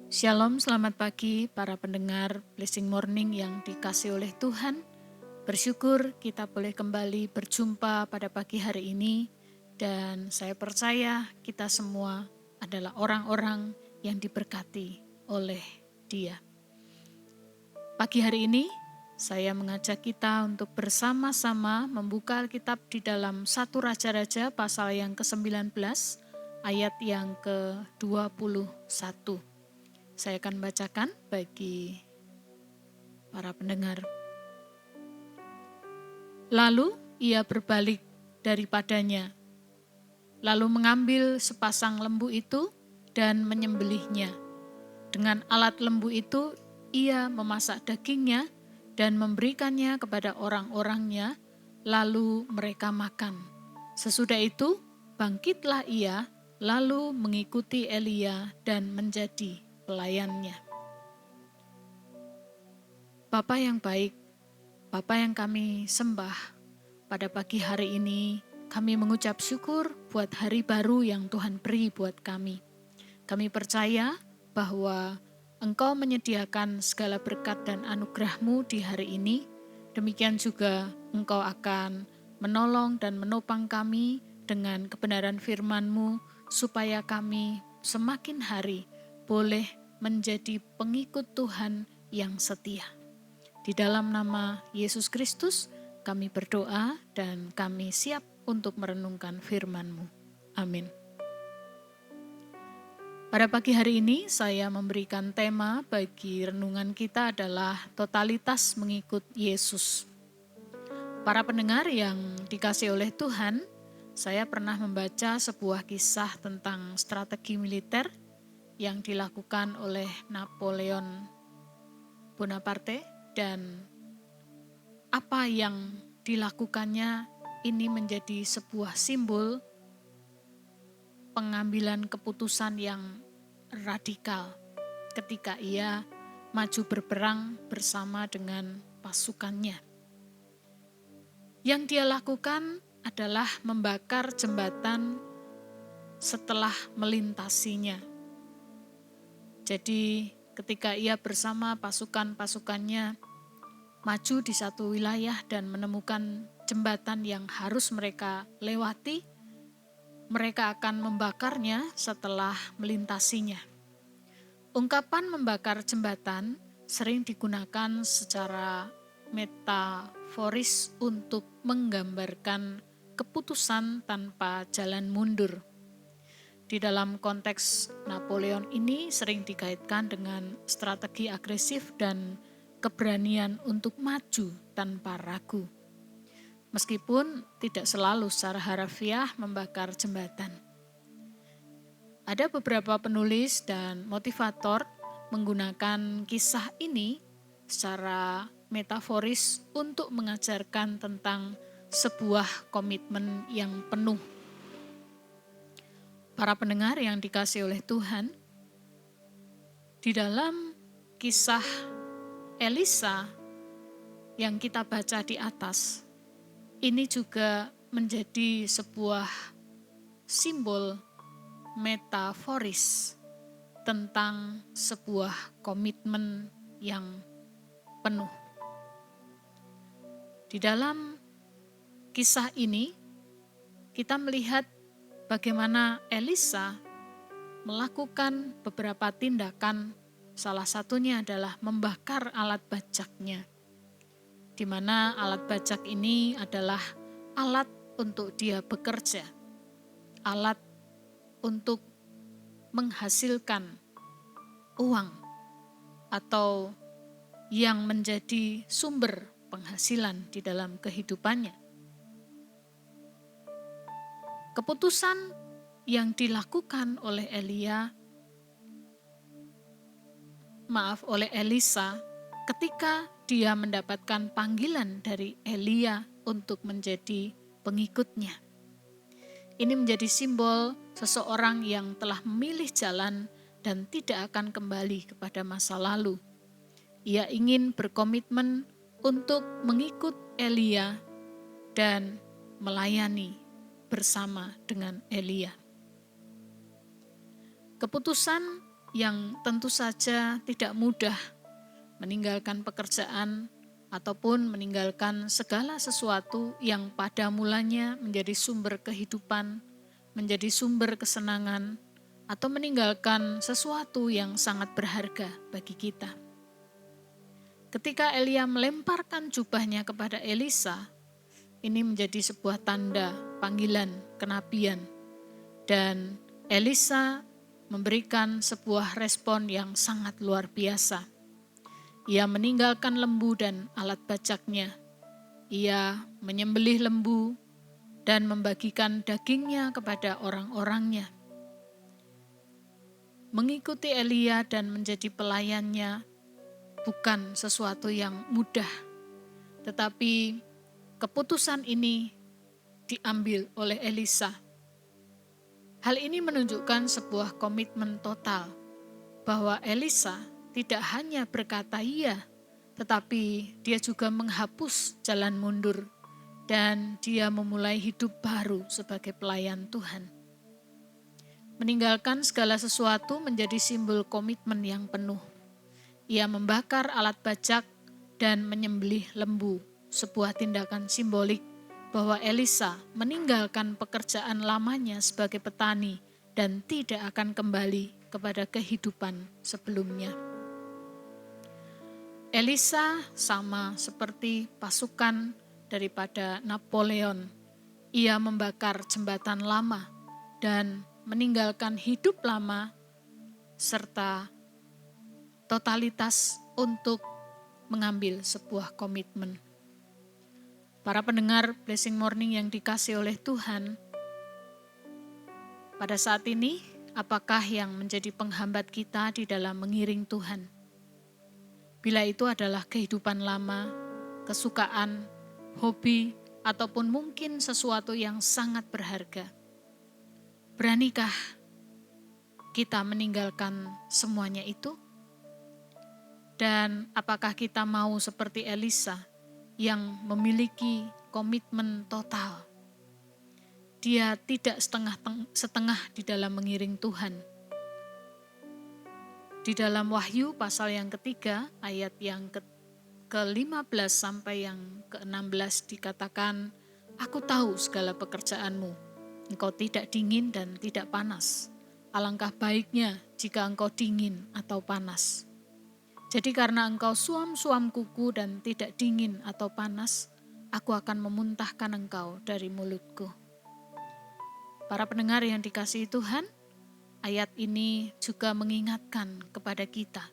Shalom, selamat pagi para pendengar Blessing Morning yang dikasihi oleh Tuhan. Bersyukur kita boleh kembali berjumpa pada pagi hari ini, dan saya percaya kita semua adalah orang-orang yang diberkati oleh Dia. Pagi hari ini saya mengajak kita untuk bersama-sama membuka Alkitab di dalam 1 Raja-Raja pasal yang ke-19 ayat yang ke-21. Saya akan bacakan bagi para pendengar. Lalu ia berbalik daripadanya, lalu mengambil sepasang lembu itu dan menyembelihnya. Dengan alat lembu itu ia memasak dagingnya dan memberikannya kepada orang-orangnya, lalu mereka makan. Sesudah itu bangkitlah ia, lalu mengikuti Elia dan menjadi pelayannya. Bapa yang baik, Bapa yang kami sembah, pada pagi hari ini kami mengucap syukur buat hari baru yang Tuhan beri buat kami. Kami percaya bahwa Engkau menyediakan segala berkat dan anugerah-Mu di hari ini. Demikian juga Engkau akan menolong dan menopang kami dengan kebenaran firman-Mu, supaya kami semakin hari boleh menjadi pengikut Tuhan yang setia. Di dalam nama Yesus Kristus kami berdoa dan kami siap untuk merenungkan firman-Mu. Amin. Pada pagi hari ini saya memberikan tema bagi renungan kita adalah totalitas mengikut Yesus. Para pendengar yang dikasihi oleh Tuhan, saya pernah membaca sebuah kisah tentang strategi militer yang dilakukan oleh Napoleon Bonaparte, dan apa yang dilakukannya ini menjadi sebuah simbol pengambilan keputusan yang radikal ketika ia maju berperang bersama dengan pasukannya. Yang dia lakukan adalah membakar jembatan setelah melintasinya. Jadi ketika ia bersama pasukan-pasukannya maju di satu wilayah dan menemukan jembatan yang harus mereka lewati, mereka akan membakarnya setelah melintasinya. Ungkapan membakar jembatan sering digunakan secara metaforis untuk menggambarkan keputusan tanpa jalan mundur. Di dalam konteks Napoleon ini sering dikaitkan dengan strategi agresif dan keberanian untuk maju tanpa ragu. Meskipun tidak selalu secara harfiah membakar jembatan. Ada beberapa penulis dan motivator menggunakan kisah ini secara metaforis untuk mengajarkan tentang sebuah komitmen yang penuh. Para pendengar yang dikasihi oleh Tuhan, di dalam kisah Elisa yang kita baca di atas, ini juga menjadi sebuah simbol metaforis tentang sebuah komitmen yang penuh. Di dalam kisah ini, kita melihat bagaimana Elisa melakukan beberapa tindakan, salah satunya adalah membakar alat bajaknya, di mana alat bajak ini adalah alat untuk dia bekerja, alat untuk menghasilkan uang atau yang menjadi sumber penghasilan di dalam kehidupannya. Keputusan yang dilakukan oleh Elisa ketika dia mendapatkan panggilan dari Elia untuk menjadi pengikutnya. Ini menjadi simbol seseorang yang telah memilih jalan dan tidak akan kembali kepada masa lalu. Ia ingin berkomitmen untuk mengikut Elia dan melayani bersama dengan Elia. Keputusan yang tentu saja tidak mudah meninggalkan pekerjaan ataupun meninggalkan segala sesuatu yang pada mulanya menjadi sumber kehidupan, menjadi sumber kesenangan, atau meninggalkan sesuatu yang sangat berharga bagi kita. Ketika Elia melemparkan jubahnya kepada Elisa, ini menjadi sebuah tanda panggilan kenabian. Dan Elisa memberikan sebuah respon yang sangat luar biasa. Ia meninggalkan lembu dan alat bajaknya. Ia menyembelih lembu dan membagikan dagingnya kepada orang-orangnya. Mengikuti Elia dan menjadi pelayannya bukan sesuatu yang mudah, tetapi keputusan ini diambil oleh Elisa. Hal ini menunjukkan sebuah komitmen total bahwa Elisa tidak hanya berkata iya, tetapi dia juga menghapus jalan mundur dan dia memulai hidup baru sebagai pelayan Tuhan. Meninggalkan segala sesuatu menjadi simbol komitmen yang penuh. Ia membakar alat bajak dan menyembelih lembu, sebuah tindakan simbolik bahwa Elisa meninggalkan pekerjaan lamanya sebagai petani dan tidak akan kembali kepada kehidupan sebelumnya. Elisa sama seperti pasukan daripada Napoleon. Ia membakar jembatan lama dan meninggalkan hidup lama serta totalitas untuk mengambil sebuah komitmen. Para pendengar Blessing Morning yang dikasihi oleh Tuhan, pada saat ini apakah yang menjadi penghambat kita di dalam mengiring Tuhan? Bila itu adalah kehidupan lama, kesukaan, hobi, ataupun mungkin sesuatu yang sangat berharga. Beranikah kita meninggalkan semuanya itu? Dan apakah kita mau seperti Elisa yang memiliki komitmen total? Dia tidak setengah di dalam mengiring Tuhan. Di dalam Wahyu pasal yang ketiga, ayat yang ke-15 sampai yang ke-16 dikatakan, "Aku tahu segala pekerjaanmu, engkau tidak dingin dan tidak panas. Alangkah baiknya jika engkau dingin atau panas. Jadi karena engkau suam-suam kuku dan tidak dingin atau panas, aku akan memuntahkan engkau dari mulutku." Para pendengar yang dikasihi Tuhan, ayat ini juga mengingatkan kepada kita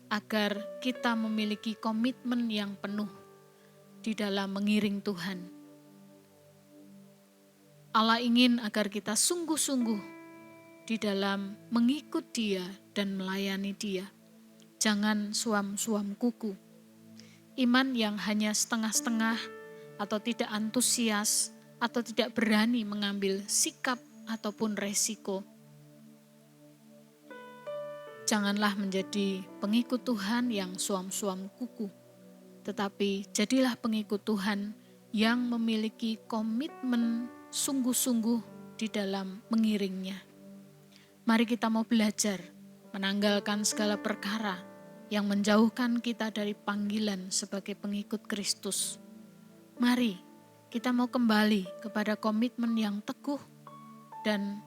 agar kita memiliki komitmen yang penuh di dalam mengiring Tuhan. Allah ingin agar kita sungguh-sungguh di dalam mengikut Dia dan melayani Dia. Jangan suam-suam kuku. Iman yang hanya setengah-setengah atau tidak antusias atau tidak berani mengambil sikap ataupun resiko. Janganlah menjadi pengikut Tuhan yang suam-suam kuku, tetapi jadilah pengikut Tuhan yang memiliki komitmen sungguh-sungguh di dalam mengiringnya. Mari kita mau belajar menanggalkan segala perkara yang menjauhkan kita dari panggilan sebagai pengikut Kristus. Mari kita mau kembali kepada komitmen yang teguh dan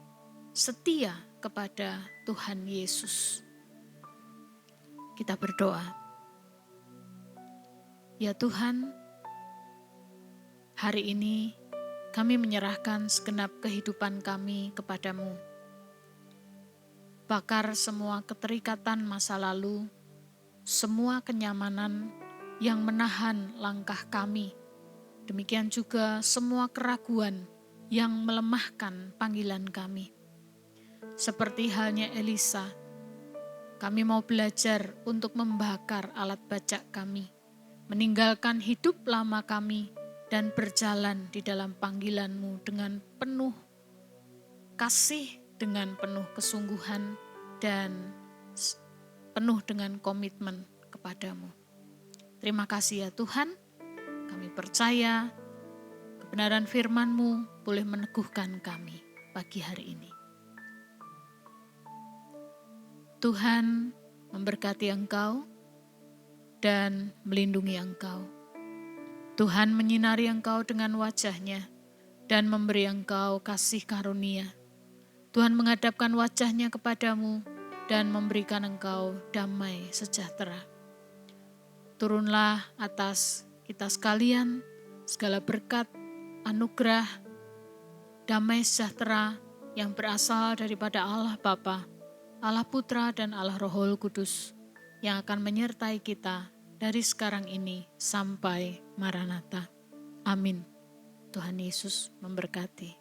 setia kepada Tuhan Yesus. Kita berdoa. Ya Tuhan, hari ini kami menyerahkan segenap kehidupan kami kepadamu. Bakar semua keterikatan masa lalu, semua kenyamanan yang menahan langkah kami. Demikian juga semua keraguan yang melemahkan panggilan kami. Seperti halnya Elisa, kami mau belajar untuk membakar alat bajak kami, meninggalkan hidup lama kami, dan berjalan di dalam panggilan-Mu dengan penuh kasih, dengan penuh kesungguhan, dan penuh dengan komitmen kepadamu. Terima kasih ya Tuhan, kami percaya kebenaran firman-Mu boleh meneguhkan kami pagi hari ini. Tuhan memberkati engkau dan melindungi engkau. Tuhan menyinari engkau dengan wajah-Nya dan memberi engkau kasih karunia. Tuhan menghadapkan wajah-Nya kepadamu dan memberikan engkau damai sejahtera. Turunlah atas kita sekalian segala berkat, anugerah, damai sejahtera yang berasal daripada Allah Bapa, Allah Putra dan Allah Roh Kudus yang akan menyertai kita dari sekarang ini sampai Maranatha. Amin. Tuhan Yesus memberkati.